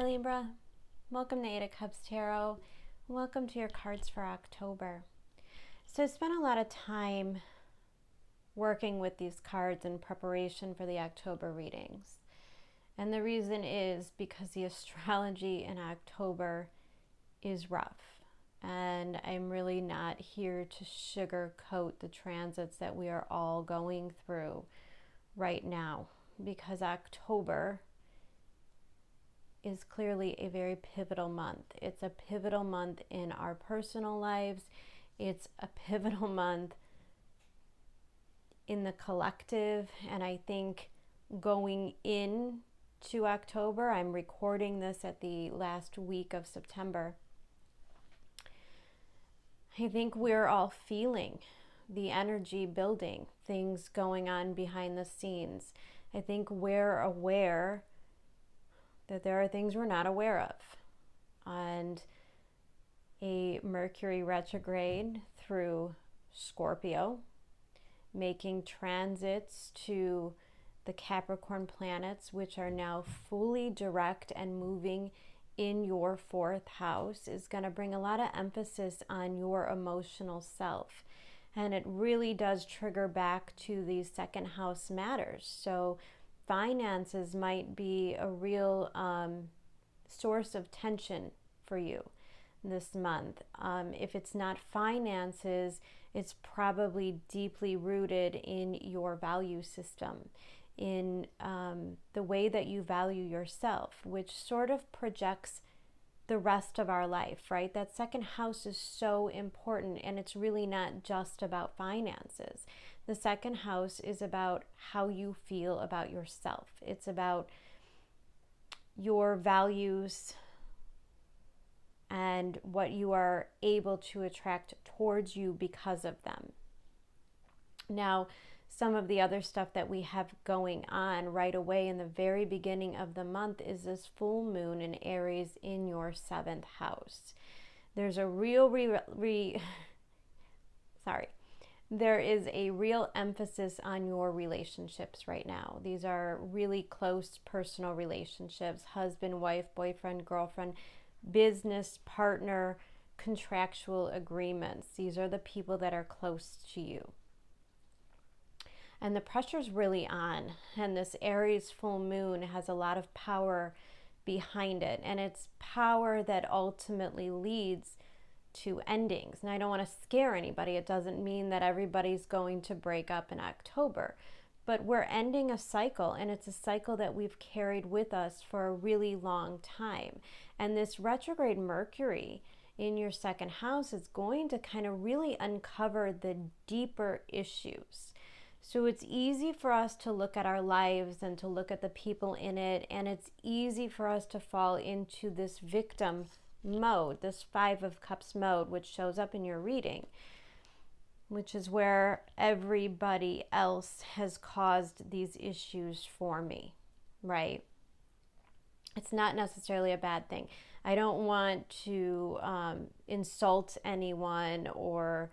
Libra. Welcome to 8 of Cups Tarot. Welcome to your cards for October. So I spent a lot of time working with these cards in preparation for the October readings. And the reason is because the astrology in October is rough. And I'm really not here to sugarcoat the transits that we are all going through right now, because October is clearly a very pivotal month. It's a pivotal month in our personal lives. It's a pivotal month in the collective. And I think going into October, I'm recording this at the last week of September, I think we're all feeling the energy building, things going on behind the scenes. I think we're aware that there are things we're not aware of. And a Mercury retrograde through Scorpio, making transits to the Capricorn planets, which are now fully direct and moving in your fourth house, is going to bring a lot of emphasis on your emotional self. And it really does trigger back to these second house matters. So finances might be a real source of tension for you this month. If it's not finances, it's probably deeply rooted in your value system, in the way that you value yourself, which sort of projects the rest of our life, right? That second house is so important, and it's really not just about finances. The second house is about how you feel about yourself. It's about your values and what you are able to attract towards you because of them. Now, some of the other stuff that we have going on right away in the very beginning of the month is this full moon in Aries in your seventh house. There's a there is a real emphasis on your relationships right now. These are really close personal relationships: husband, wife, boyfriend, girlfriend, business partner, contractual agreements. These are the people that are close to you. And the pressure's really on. And this Aries full moon has a lot of power behind it. And it's power that ultimately leads to endings. And I don't want to scare anybody. It doesn't mean that everybody's going to break up in October. But we're ending a cycle, and it's a cycle that we've carried with us for a really long time. And this retrograde Mercury in your second house is going to kind of really uncover the deeper issues. So it's easy for us to look at our lives and to look at the people in it, and it's easy for us to fall into this victim mode, this 5 of Cups mode, which shows up in your reading, which is where everybody else has caused these issues for me, right? It's not necessarily a bad thing. I don't want to insult anyone, or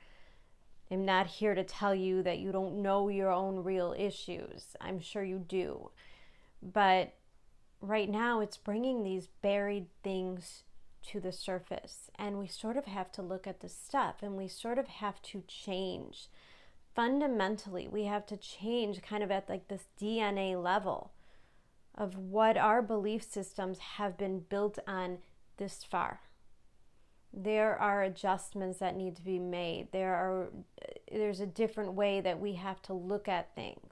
I'm not here to tell you that you don't know your own real issues. I'm sure you do. But right now it's bringing these buried things to the surface. And we sort of have to look at the stuff, and we sort of have to change. Fundamentally, we have to change kind of at like this DNA level of what our belief systems have been built on this far. There are adjustments that need to be made. There's a different way that we have to look at things.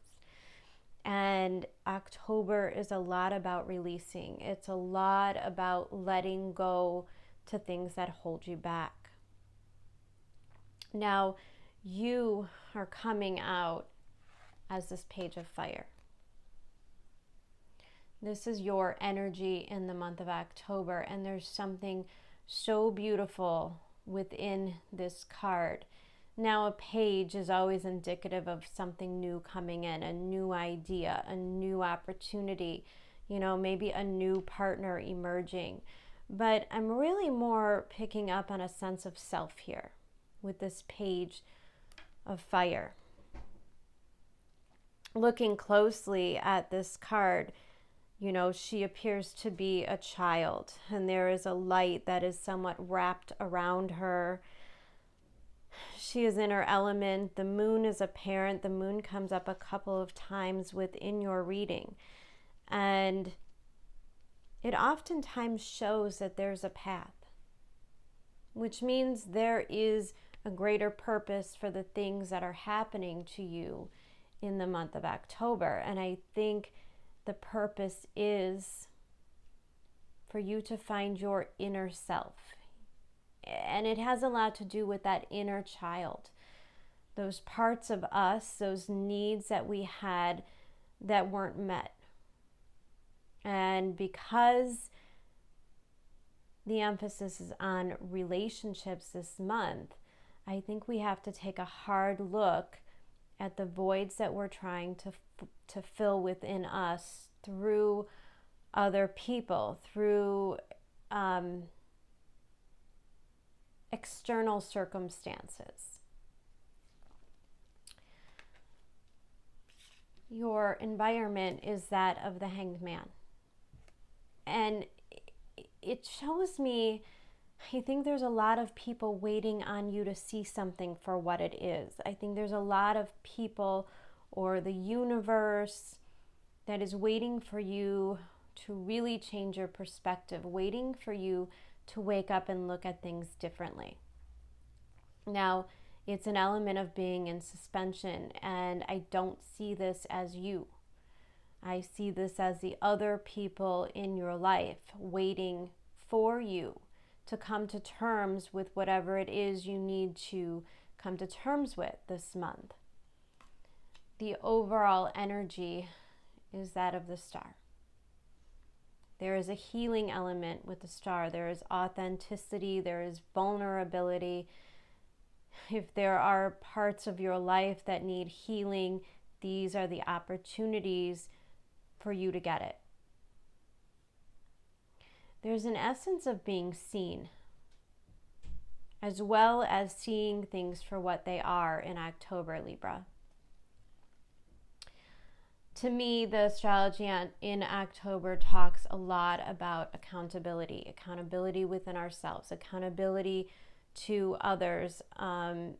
And October is a lot about releasing. It's a lot about letting go to things that hold you back. Now, you are coming out as this Page of Fire. This is your energy in the month of October, and there's something so beautiful within this card. Now, a page is always indicative of something new coming in, a new idea, a new opportunity, maybe a new partner emerging. But I'm really more picking up on a sense of self here with this Page of Fire. Looking closely at this card, You know, she appears to be a child, and there is a light that is somewhat wrapped around her. She is in her element. The moon is apparent. The moon comes up a couple of times within your reading. And it oftentimes shows that there's a path, which means there is a greater purpose for the things that are happening to you in the month of October. And I think the purpose is for you to find your inner self. And it has a lot to do with that inner child, those parts of us, those needs that we had that weren't met. And because the emphasis is on relationships this month, I think we have to take a hard look at the voids that we're trying to fill within us through other people, through external circumstances. Your environment is that of the Hanged Man. And it shows me, I think there's a lot of people waiting on you to see something for what it is. I think there's a lot of people or the universe that is waiting for you to really change your perspective, waiting for you to wake up and look at things differently. Now, it's an element of being in suspension, and I don't see this as you. I see this as the other people in your life waiting for you to come to terms with whatever it is you need to come to terms with this month. The overall energy is that of the star. There is a healing element with the star. There is authenticity. There is vulnerability. If there are parts of your life that need healing, these are the opportunities for you to get it. There's an essence of being seen, as well as seeing things for what they are in October, Libra. To me, the astrology in October talks a lot about accountability within ourselves, accountability to others. And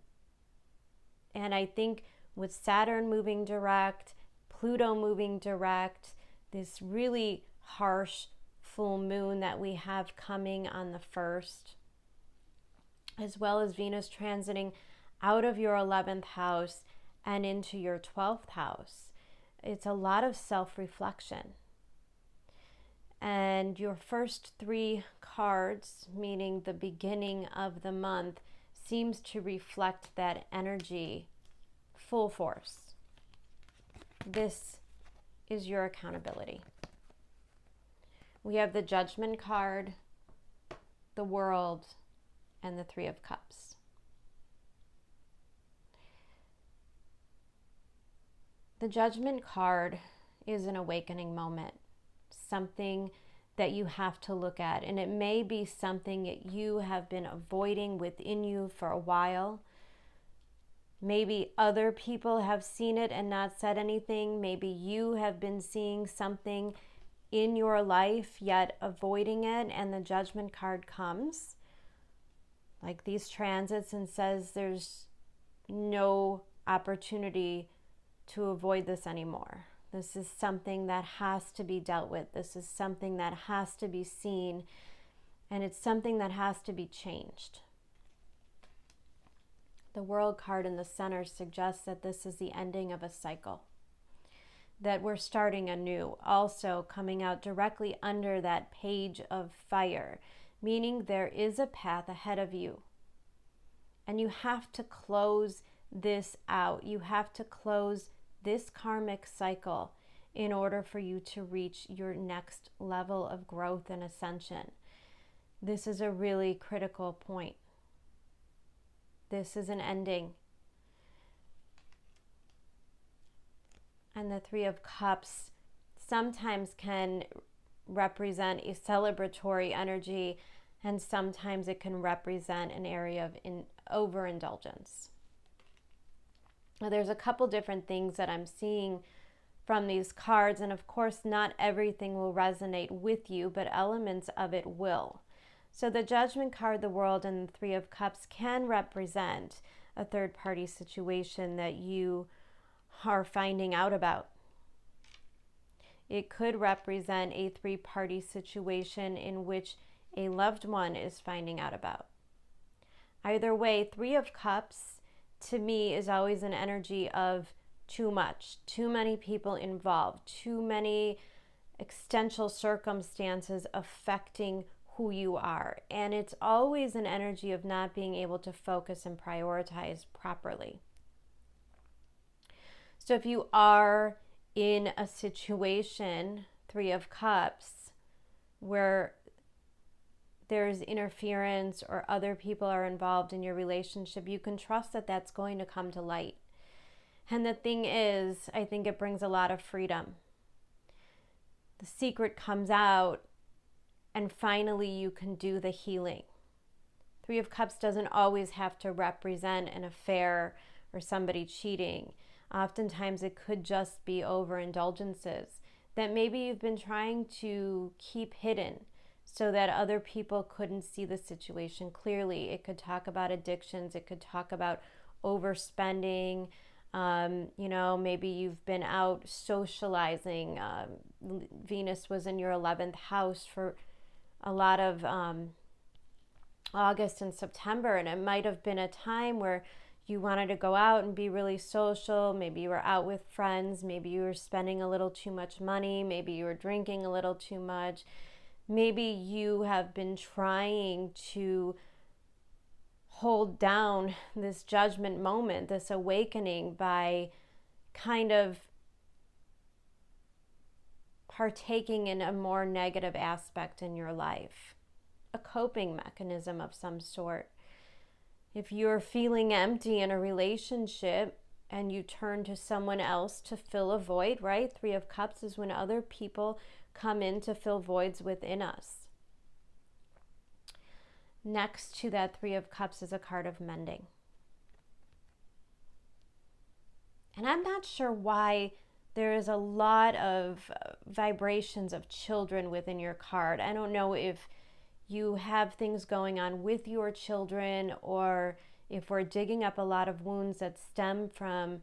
I think with Saturn moving direct, Pluto moving direct, this really harsh full moon that we have coming on the 1st, as well as Venus transiting out of your 11th house and into your 12th house. It's a lot of self-reflection. And your first 3 cards, meaning the beginning of the month, seems to reflect that energy full force. This is your accountability. We have the Judgment card, the World, and the 3 of Cups. The Judgment card is an awakening moment, something that you have to look at. And it may be something that you have been avoiding within you for a while. Maybe other people have seen it and not said anything. Maybe you have been seeing something in your life yet avoiding it, and the Judgment card comes like these transits and says there's no opportunity to avoid this anymore. This is something that has to be dealt with. This is something that has to be seen, and it's something that has to be changed. The World card in the center suggests that this is the ending of a cycle, that we're starting anew. Also coming out directly under that Page of Fire, meaning there is a path ahead of you, and you have to close this out. You have to close this karmic cycle in order for you to reach your next level of growth and ascension. This is a really critical point. This is an ending. And the 3 of Cups sometimes can represent a celebratory energy, and sometimes it can represent an area of overindulgence. Now, there's a couple different things that I'm seeing from these cards. And of course, not everything will resonate with you, but elements of it will. So the Judgment card, the World, and the Three of Cups can represent a third-party situation that you are finding out about. It could represent a three-party situation in which a loved one is finding out about. Either way, Three of Cups to me is always an energy of too much, too many people involved, too many existential circumstances affecting who you are. And it's always an energy of not being able to focus and prioritize properly. So if you are in a situation, Three of Cups, where there's interference or other people are involved in your relationship, you can trust that that's going to come to light. And the thing is, I think it brings a lot of freedom. The secret comes out, and finally you can do the healing. Three of Cups doesn't always have to represent an affair or somebody cheating. Oftentimes it could just be overindulgences that maybe you've been trying to keep hidden so that other people couldn't see the situation clearly. It could talk about addictions. It could talk about overspending. Maybe you've been out socializing. Venus was in your 11th house for a lot of August and September, and it might have been a time where you wanted to go out and be really social. Maybe you were out with friends. Maybe you were spending a little too much money. Maybe you were drinking a little too much. Maybe you have been trying to hold down this judgment moment, this awakening, by kind of partaking in a more negative aspect in your life, a coping mechanism of some sort. If you're feeling empty in a relationship and you turn to someone else to fill a void, right? Three of Cups is when other people come in to fill voids within us. Next to that Three of Cups is a card of mending. And I'm not sure why there is a lot of vibrations of children within your card. I don't know if you have things going on with your children, or if we're digging up a lot of wounds that stem from,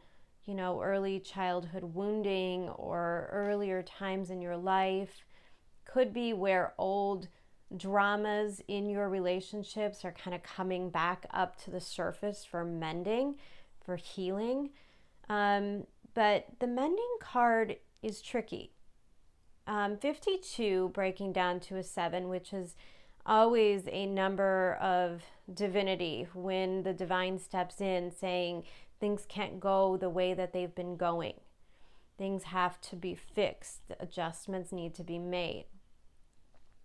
early childhood wounding or earlier times in your life. Could be where old dramas in your relationships are kind of coming back up to the surface for mending, for healing. But the mending card is tricky. 52 breaking down to a 7, which is always a number of divinity when the divine steps in, saying things can't go the way that they've been going. Things have to be fixed. Adjustments need to be made.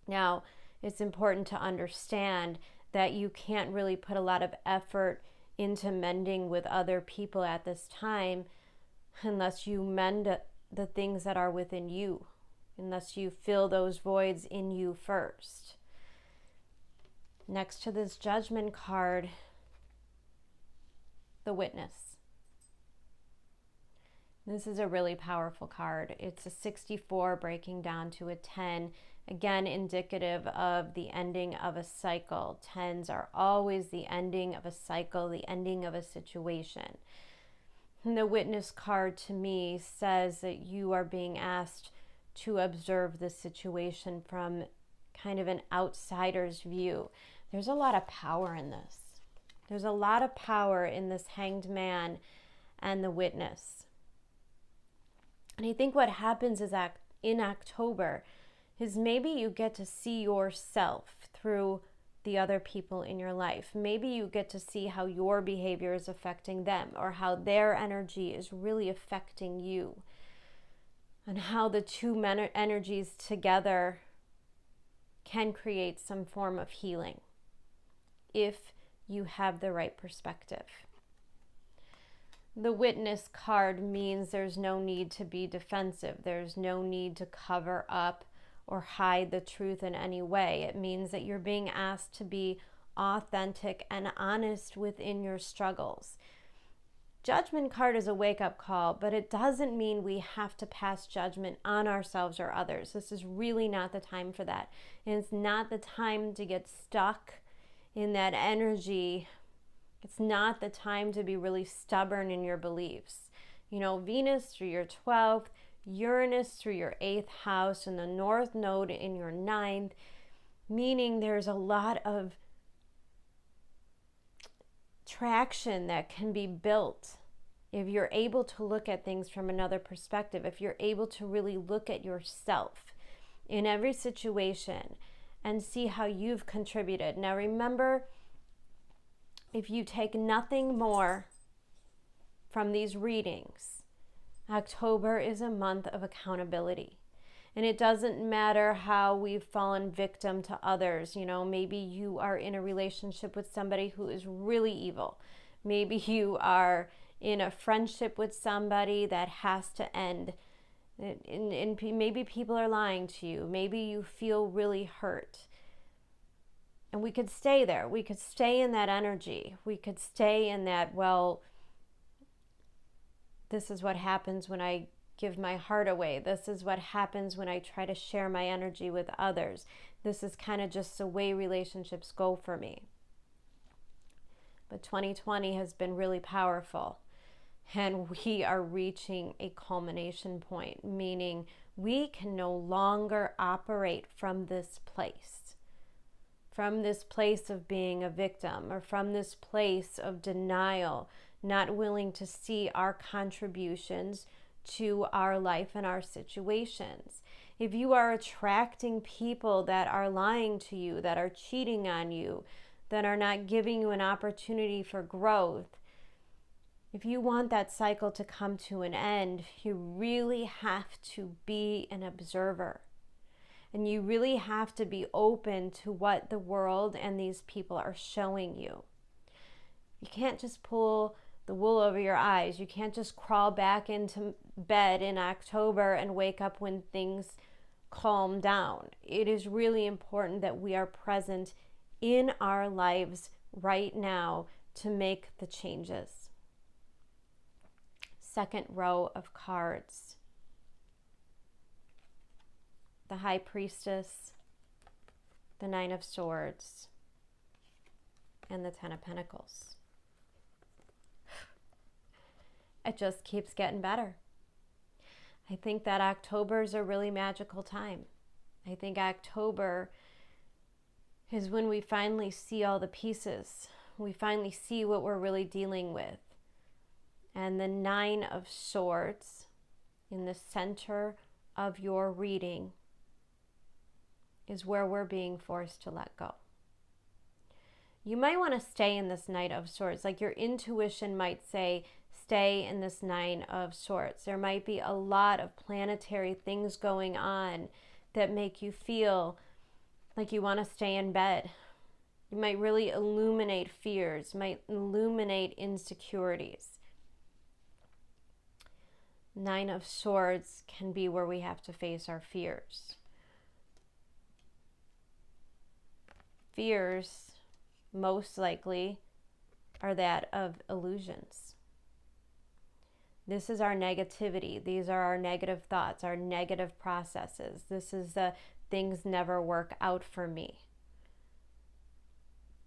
Now, it's important to understand that you can't really put a lot of effort into mending with other people at this time unless you mend the things that are within you, unless you fill those voids in you first. Next to this Judgment card, the Witness. This is a really powerful card. It's a 64 breaking down to a 10. Again, indicative of the ending of a cycle. 10s are always the ending of a cycle, the ending of a situation. And the Witness card to me says that you are being asked to observe the situation from kind of an outsider's view. There's a lot of power in this. There's a lot of power in this Hanged Man and the Witness. And I think what happens is that in October is maybe you get to see yourself through the other people in your life. Maybe you get to see how your behavior is affecting them, or how their energy is really affecting you, and how the two energies together can create some form of healing if you have the right perspective. The Witness card means there's no need to be defensive. There's no need to cover up or hide the truth in any way. It means that you're being asked to be authentic and honest within your struggles. Judgment card is a wake-up call, but it doesn't mean we have to pass judgment on ourselves or others. This is really not the time for that. And it's not the time to get stuck in that energy. It's not the time to be really stubborn in your beliefs. You know, Venus through your 12th, Uranus through your 8th house, and the North Node in your 9th, meaning there's a lot of traction that can be built if you're able to look at things from another perspective, if you're able to really look at yourself in every situation and see how you've contributed. Now remember, if you take nothing more from these readings, October is a month of accountability. And it doesn't matter how we've fallen victim to others. You know, maybe you are in a relationship with somebody who is really evil. Maybe you are in a friendship with somebody that has to end. And maybe people are lying to you. Maybe you feel really hurt. And we could stay there. We could stay in that energy. We could stay in that, well, this is what happens when I give my heart away. This is what happens when I try to share my energy with others. This is kind of just the way relationships go for me. But 2020 has been really powerful. And we are reaching a culmination point, meaning we can no longer operate from this place of being a victim, or from this place of denial, not willing to see our contributions to our life and our situations. If you are attracting people that are lying to you, that are cheating on you, that are not giving you an opportunity for growth, if you want that cycle to come to an end, you really have to be an observer. And you really have to be open to what the world and these people are showing you. You can't just pull the wool over your eyes. You can't just crawl back into bed in October and wake up when things calm down. It is really important that we are present in our lives right now to make the changes. Second row of cards. The High Priestess, the Nine of Swords, and the Ten of Pentacles. It just keeps getting better. I think that October is a really magical time. I think October is when we finally see all the pieces. We finally see what we're really dealing with. And the Nine of Swords in the center of your reading is where we're being forced to let go. You might want to stay in this Knight of Swords. Like your intuition might say, stay in this Nine of Swords. There might be a lot of planetary things going on that make you feel like you want to stay in bed. You might really illuminate fears, might illuminate insecurities. Nine of Swords can be where we have to face our fears. Fears, most likely, are that of illusions. This is our negativity. These are our negative thoughts, our negative processes. This is the things never work out for me.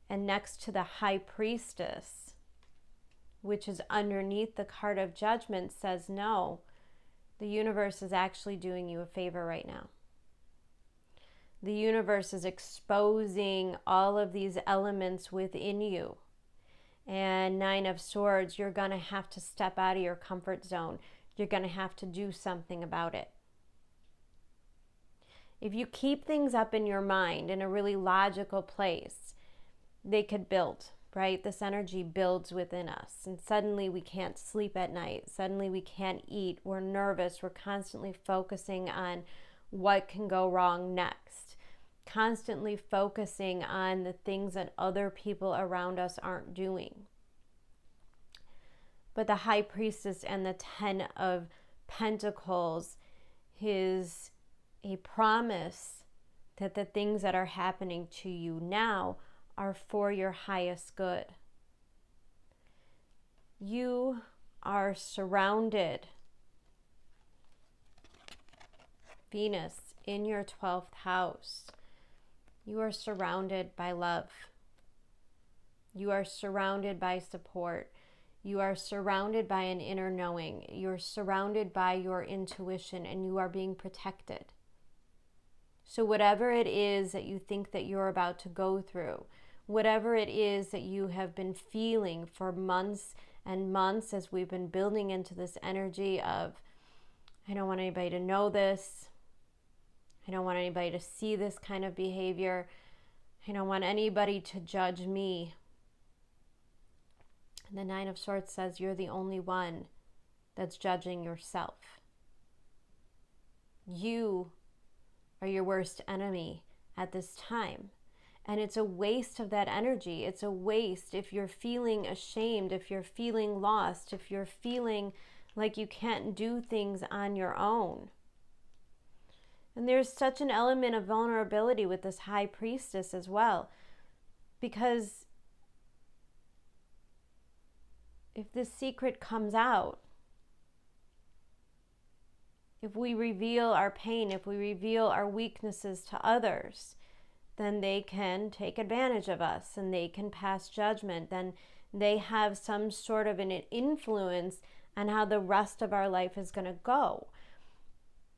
And next to the High Priestess, which is underneath the card of Judgment, says no, the universe is actually doing you a favor right now. The universe is exposing all of these elements within you. And Nine of Swords, you're going to have to step out of your comfort zone. You're going to have to do something about it. If you keep things up in your mind in a really logical place, they could build, right? This energy builds within us. And suddenly we can't sleep at night. Suddenly we can't eat. We're nervous. We're constantly focusing on what can go wrong next. Constantly focusing on the things that other people around us aren't doing. But the High Priestess and the Ten of Pentacles is a promise that the things that are happening to you now are for your highest good. You are surrounded, Venus in your 12th house, you are surrounded by love. You are surrounded by support. You are surrounded by an inner knowing. You're surrounded by your intuition, and you are being protected. So whatever it is that you think that you're about to go through, whatever it is that you have been feeling for months and months as we've been building into this energy of, I don't want anybody to know this. I don't want anybody to see this kind of behavior. I don't want anybody to judge me. And the Nine of Swords says you're the only one that's judging yourself. You are your worst enemy at this time. And it's a waste of that energy. It's a waste if you're feeling ashamed, if you're feeling lost, if you're feeling like you can't do things on your own. And there's such an element of vulnerability with this High Priestess as well. Because if this secret comes out, if we reveal our pain, if we reveal our weaknesses to others, then they can take advantage of us and they can pass judgment. Then they have some sort of an influence on how the rest of our life is going to go.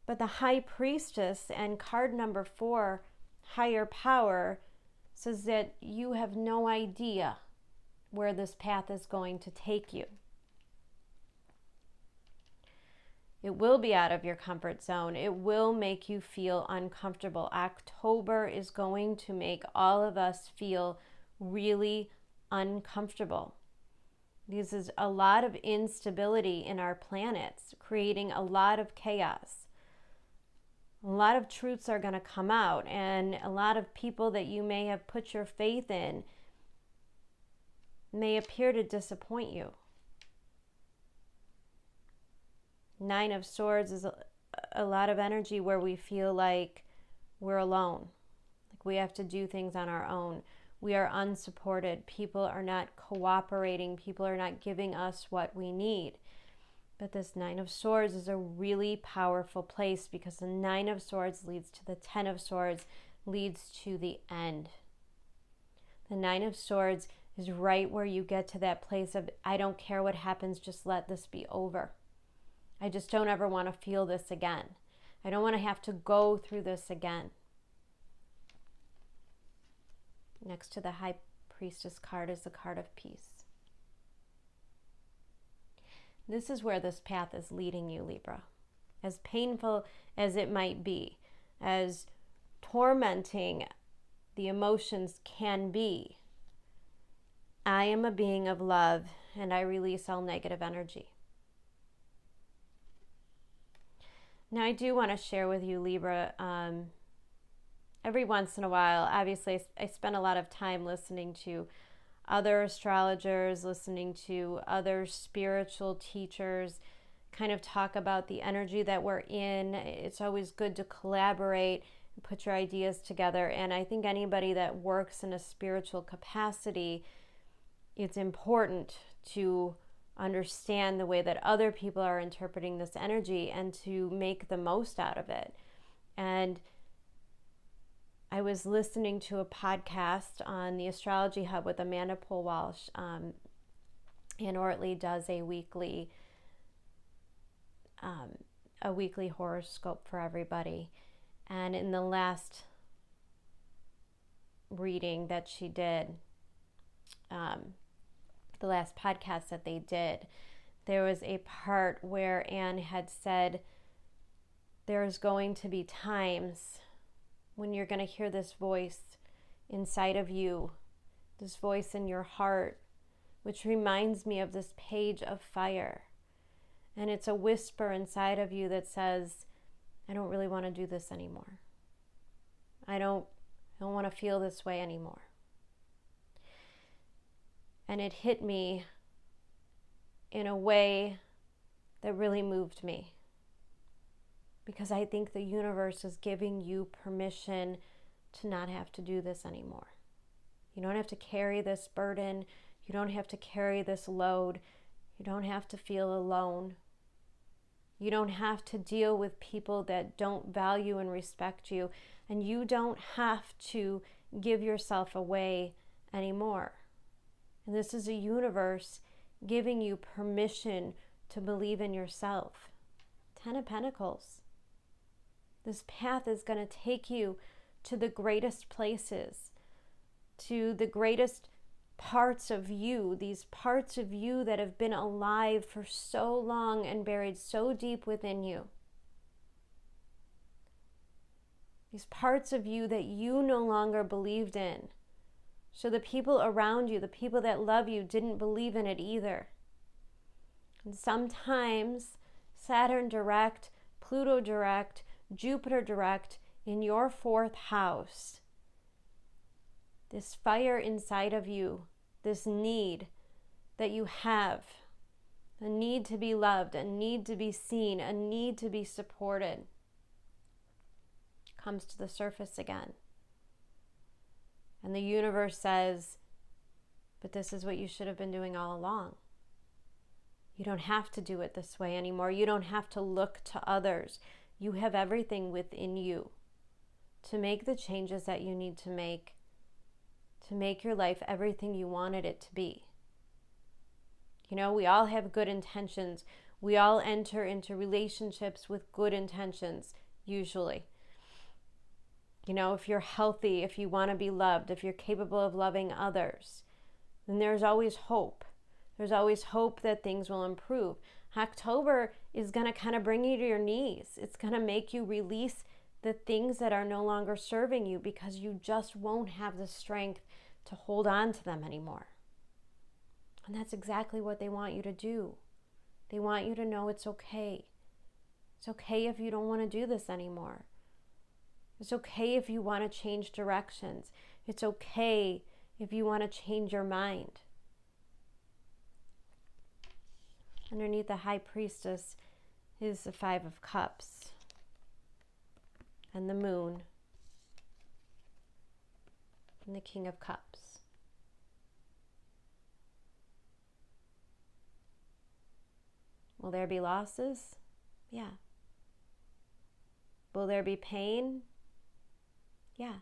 But the High Priestess and card number 4, Higher Power, says that you have no idea where this path is going to take you. It will be out of your comfort zone. It will make you feel uncomfortable. October is going to make all of us feel really uncomfortable. This is a lot of instability in our planets, creating a lot of chaos. A lot of truths are going to come out, and a lot of people that you may have put your faith in may appear to disappoint you. Nine of Swords is a lot of energy where we feel like we're alone, like we have to do things on our own. We are unsupported. People are not cooperating. People are not giving us what we need. But this Nine of Swords is a really powerful place because the Nine of Swords leads to the 10 of Swords, leads to the end. The Nine of Swords is right where you get to that place of, I don't care what happens, just let this be over. I just don't ever want to feel this again. I don't want to have to go through this again. Next to the High Priestess card is the card of peace. This is where this path is leading you, Libra. As painful as it might be, as tormenting the emotions can be, I am a being of love and I release all negative energy. Now, I do want to share with you, Libra, every once in a while, obviously, I spend a lot of time listening to other astrologers, listening to other spiritual teachers, kind of talk about the energy that we're in. It's always good to collaborate and put your ideas together. And I think anybody that works in a spiritual capacity, it's important to understand the way that other people are interpreting this energy and to make the most out of it. And I was listening to a podcast on the Astrology Hub with Amanda Poole Walsh. Ann Ortley does a weekly horoscope for everybody. And in the last reading that she did, the last podcast that they did, there was a part where Anne had said, there's going to be times when you're going to hear this voice inside of you, this voice in your heart, which reminds me of this page of fire. And it's a whisper inside of you that says, I don't really want to do this anymore. I don't want to feel this way anymore. And it hit me in a way that really moved me. Because I think the universe is giving you permission to not have to do this anymore. You don't have to carry this burden. You don't have to carry this load. You don't have to feel alone. You don't have to deal with people that don't value and respect you. And you don't have to give yourself away anymore. And this is a universe giving you permission to believe in yourself. 10 of Pentacles. This path is going to take you to the greatest places, to the greatest parts of you, these parts of you that have been alive for so long and buried so deep within you. These parts of you that you no longer believed in. So the people around you, the people that love you, didn't believe in it either. And sometimes Saturn direct, Pluto direct, Jupiter direct in your 4th house. This fire inside of you, this need that you have, a need to be loved, a need to be seen, a need to be supported, comes to the surface again. And the universe says, but this is what you should have been doing all along. You don't have to do it this way anymore. You don't have to look to others. You have everything within you to make the changes that you need to make your life everything you wanted it to be. You know, we all have good intentions. We all enter into relationships with good intentions, usually. You know, if you're healthy, if you want to be loved, if you're capable of loving others, then there's always hope. There's always hope that things will improve. October is going to kind of bring you to your knees. It's going to make you release the things that are no longer serving you because you just won't have the strength to hold on to them anymore. And that's exactly what they want you to do. They want you to know it's okay. It's okay if you don't want to do this anymore. It's okay if you want to change directions. It's okay if you want to change your mind. Underneath the High Priestess is the 5 of Cups and the Moon and the King of Cups. Will there be losses? Yeah. Will there be pain? Yeah.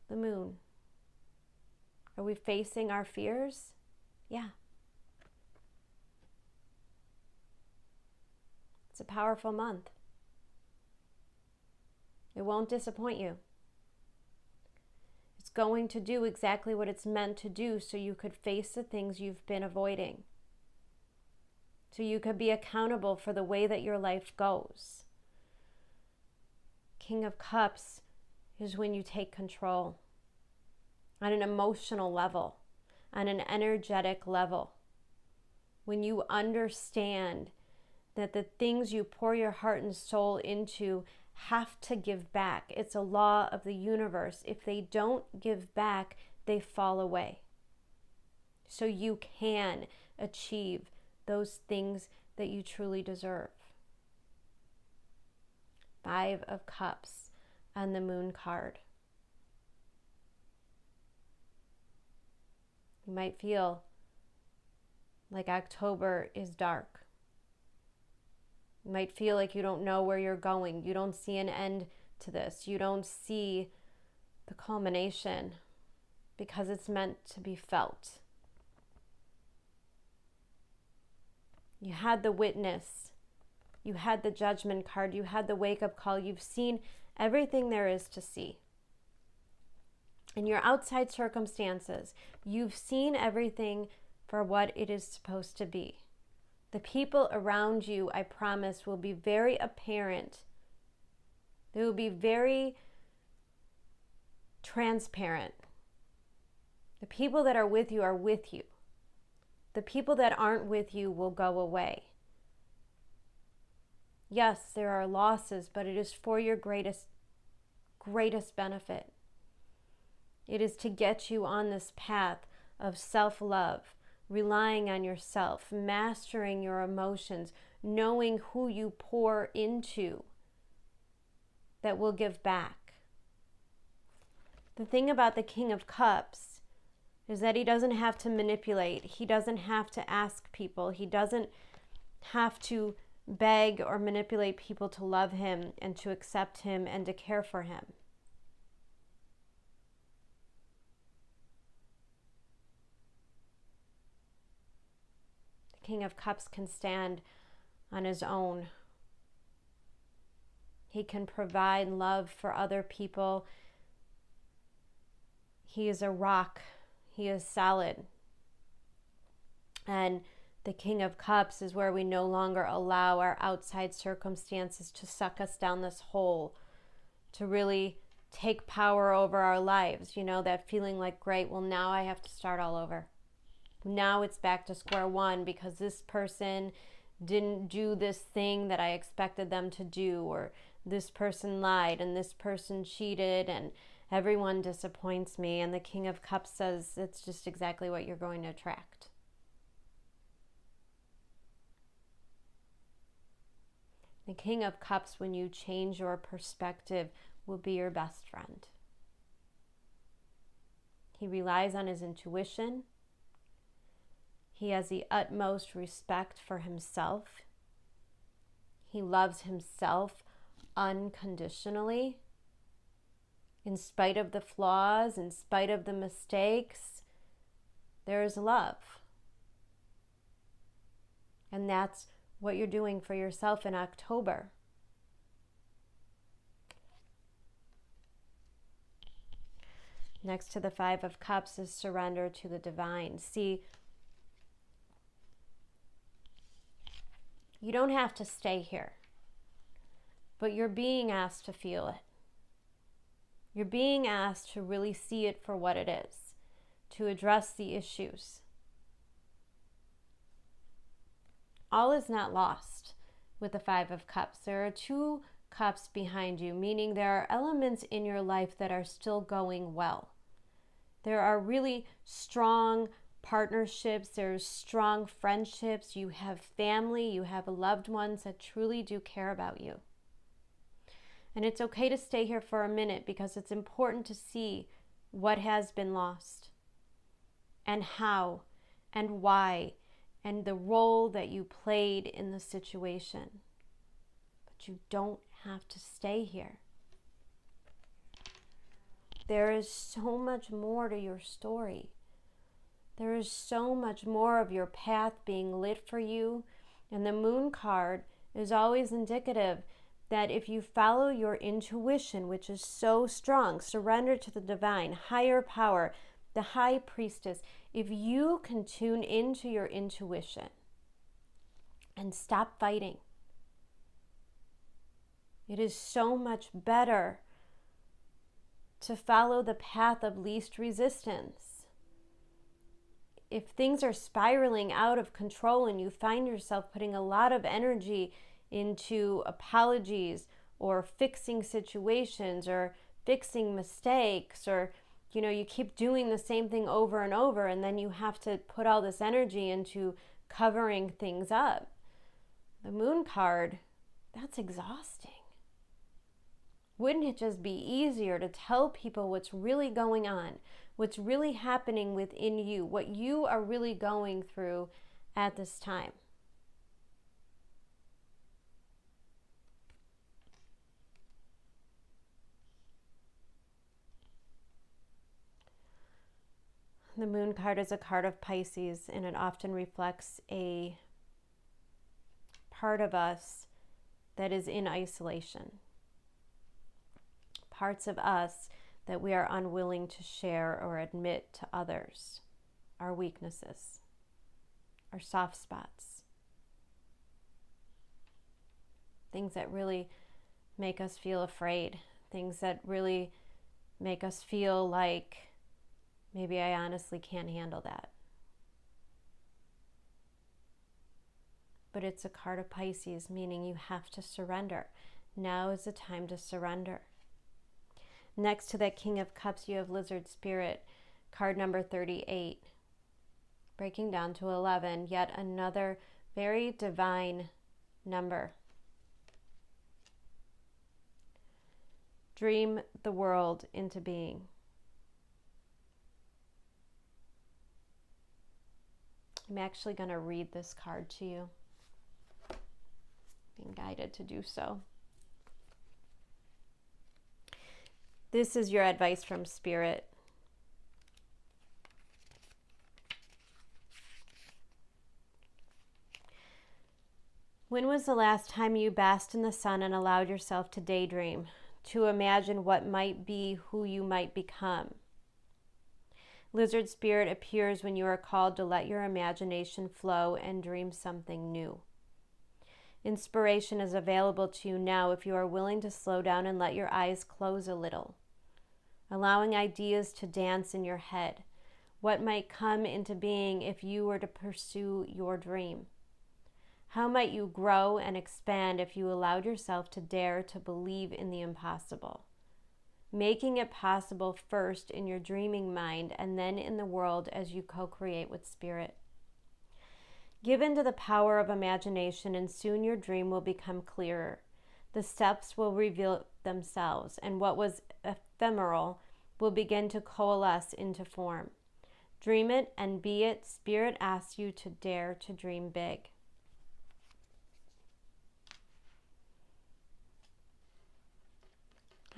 The Moon. Are we facing our fears? Yeah. It's a powerful month. It won't disappoint you. It's going to do exactly what it's meant to do so you could face the things you've been avoiding. So you could be accountable for the way that your life goes. King of Cups is when you take control on an emotional level, on an energetic level. When you understand that the things you pour your heart and soul into have to give back. It's a law of the universe. If they don't give back, they fall away. So you can achieve those things that you truly deserve. 5 of Cups on the Moon card. You might feel like October is dark. You might feel like you don't know where you're going. You don't see an end to this. You don't see the culmination because it's meant to be felt. You had the Witness. You had the Judgment card. You had the wake-up call. You've seen everything there is to see. In your outside circumstances, you've seen everything for what it is supposed to be. The people around you, I promise, will be very apparent. They will be very transparent. The people that are with you are with you. The people that aren't with you will go away. Yes, there are losses, but it is for your greatest benefit. It is to get you on this path of self-love, relying on yourself, mastering your emotions, knowing who you pour into that will give back. The thing about the King of Cups is that he doesn't have to manipulate. He doesn't have to ask people. He doesn't have to beg or manipulate people to love him and to accept him and to care for him. The King of Cups can stand on his own. He can provide love for other people. He is a rock. He is solid. And the King of Cups is where we no longer allow our outside circumstances to suck us down this hole, to really take power over our lives. You know, that feeling like, great, well, now I have to start all over. Now it's back to square one because this person didn't do this thing that I expected them to do, or this person lied and this person cheated and everyone disappoints me. And the King of Cups says it's just exactly what you're going to attract. The King of Cups, when you change your perspective, will be your best friend. He relies on his intuition. He has the utmost respect for himself. He loves himself unconditionally. In spite of the flaws, in spite of the mistakes, there is love. And that's what you're doing for yourself in October. Next to the Five of Cups is surrender to the divine. See, you don't have to stay here, but you're being asked to feel it. You're being asked to really see it for what it is, to address the issues. All is not lost with the Five of Cups. There are two cups behind you, meaning there are elements in your life that are still going well. There are really strong partnerships, there's strong friendships, you have family, you have loved ones that truly do care about you. And it's okay to stay here for a minute because it's important to see what has been lost and how and why and the role that you played in the situation. But you don't have to stay here. There is so much more to your story. There is so much more of your path being lit for you. And the Moon card is always indicative that if you follow your intuition, which is so strong, surrender to the divine, higher power, the High Priestess, if you can tune into your intuition and stop fighting, it is so much better to follow the path of least resistance. If things are spiraling out of control and you find yourself putting a lot of energy into apologies or fixing situations or fixing mistakes, or you keep doing the same thing over and over, and then you have to put all this energy into covering things up. The Moon card, that's exhausting. Wouldn't it just be easier to tell people what's really going on, what's really happening within you, what you are really going through at this time? The Moon card is a card of Pisces, and it often reflects a part of us that is in isolation. Parts of us that we are unwilling to share or admit to others. Our weaknesses, our soft spots. Things that really make us feel afraid. Things that really make us feel like, maybe I honestly can't handle that. But it's a card of Pisces, meaning you have to surrender. Now is the time to surrender. Next to that King of Cups, you have Lizard Spirit, card number 38. Breaking down to 11, yet another very divine number. Dream the world into being. I'm actually going to read this card to you. Being guided to do so. This is your advice from Spirit. When was the last time you basked in the sun and allowed yourself to daydream, to imagine what might be, who you might become? Lizard Spirit appears when you are called to let your imagination flow and dream something new. Inspiration is available to you now if you are willing to slow down and let your eyes close a little, allowing ideas to dance in your head. What might come into being if you were to pursue your dream? How might you grow and expand if you allowed yourself to dare to believe in the impossible? Making it possible first in your dreaming mind and then in the world as you co-create with Spirit. Give in to the power of imagination and soon your dream will become clearer. The steps will reveal themselves and what was ephemeral will begin to coalesce into form. Dream it and be it. Spirit asks you to dare to dream big.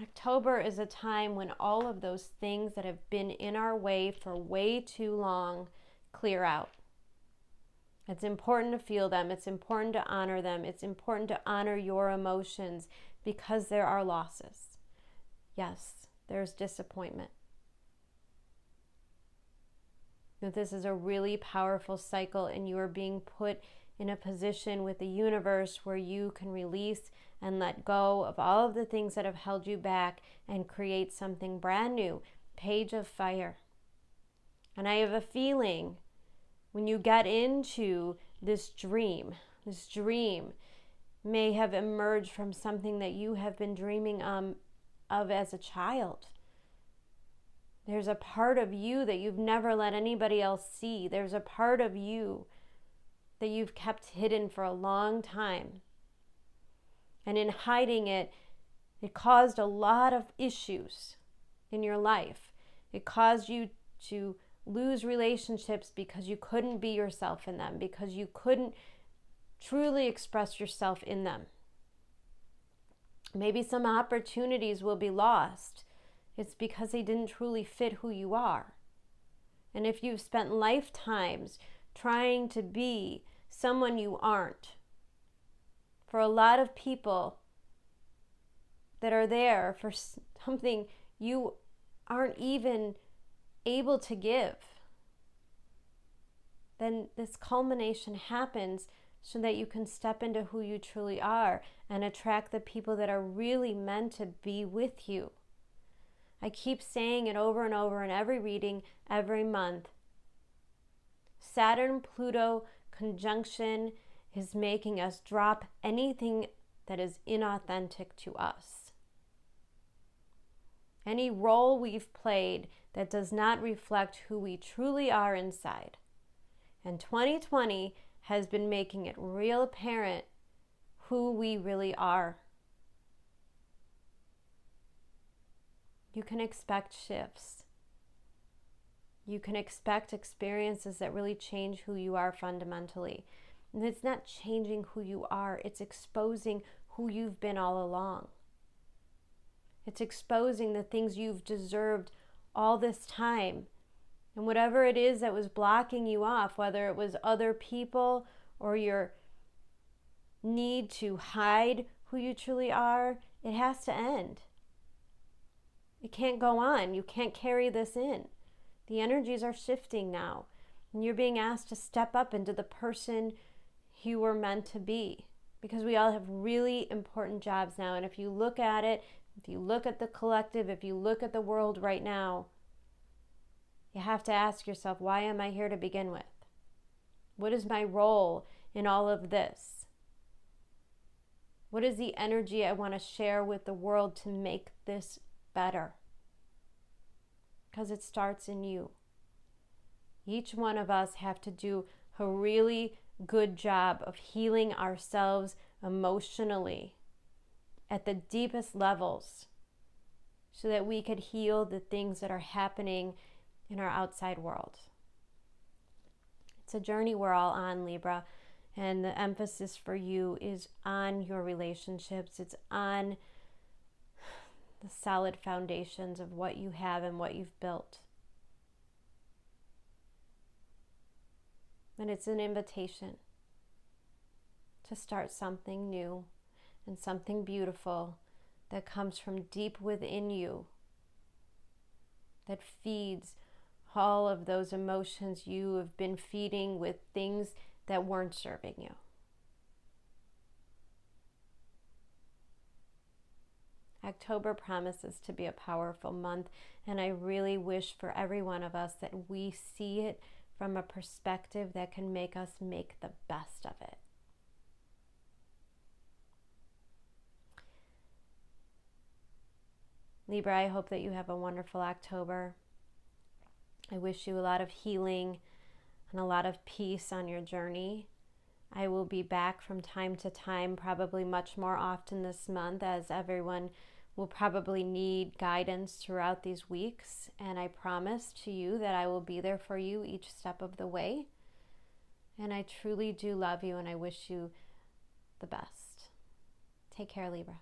October is a time when all of those things that have been in our way for way too long clear out. It's important to feel them. It's important to honor them. It's important to honor your emotions because there are losses. Yes, there's disappointment. But this is a really powerful cycle and you are being put in a position with the universe where you can release and let go of all of the things that have held you back and create something brand new. Page of Fire. And I have a feeling when you get into this dream may have emerged from something that you have been dreaming of as a child. There's a part of you that you've never let anybody else see. There's a part of you that you've kept hidden for a long time. And in hiding it, it caused a lot of issues in your life. It caused you to lose relationships because you couldn't be yourself in them, because you couldn't truly express yourself in them. Maybe some opportunities will be lost. It's because they didn't truly fit who you are. And if you've spent lifetimes trying to be someone you aren't, for a lot of people that are there for something you aren't even able to give, then this culmination happens so that you can step into who you truly are and attract the people that are really meant to be with you. I keep saying it over and over in every reading, every month. Saturn-Pluto conjunction is making us drop anything that is inauthentic to us. Any role we've played that does not reflect who we truly are inside. And 2020 has been making it real apparent who we really are. You can expect shifts. You can expect experiences that really change who you are fundamentally. And it's not changing who you are, it's exposing who you've been all along. It's exposing the things you've deserved all this time. And whatever it is that was blocking you off, whether it was other people or your need to hide who you truly are, it has to end. It can't go on. You can't carry this in. The energies are shifting now. And you're being asked to step up into the person you were meant to be. Because we all have really important jobs now. And if you look at it, if you look at the collective, if you look at the world right now, you have to ask yourself, why am I here to begin with? What is my role in all of this? What is the energy I want to share with the world to make this better? Because it starts in you. Each one of us have to do a really good job of healing ourselves emotionally at the deepest levels so that we could heal the things that are happening in our outside world. It's a journey we're all on, Libra. And the emphasis for you is on your relationships. It's on the solid foundations of what you have and what you've built. And it's an invitation to start something new and something beautiful that comes from deep within you, that feeds all of those emotions you have been feeding with things that weren't serving you. October promises to be a powerful month, and I really wish for every one of us that we see it from a perspective that can make us make the best of it. Libra, I hope that you have a wonderful October. I wish you a lot of healing and a lot of peace on your journey. I will be back from time to time, probably much more often this month, as everyone will probably need guidance throughout these weeks. And I promise to you that I will be there for you each step of the way. And I truly do love you, and I wish you the best. Take care, Libra.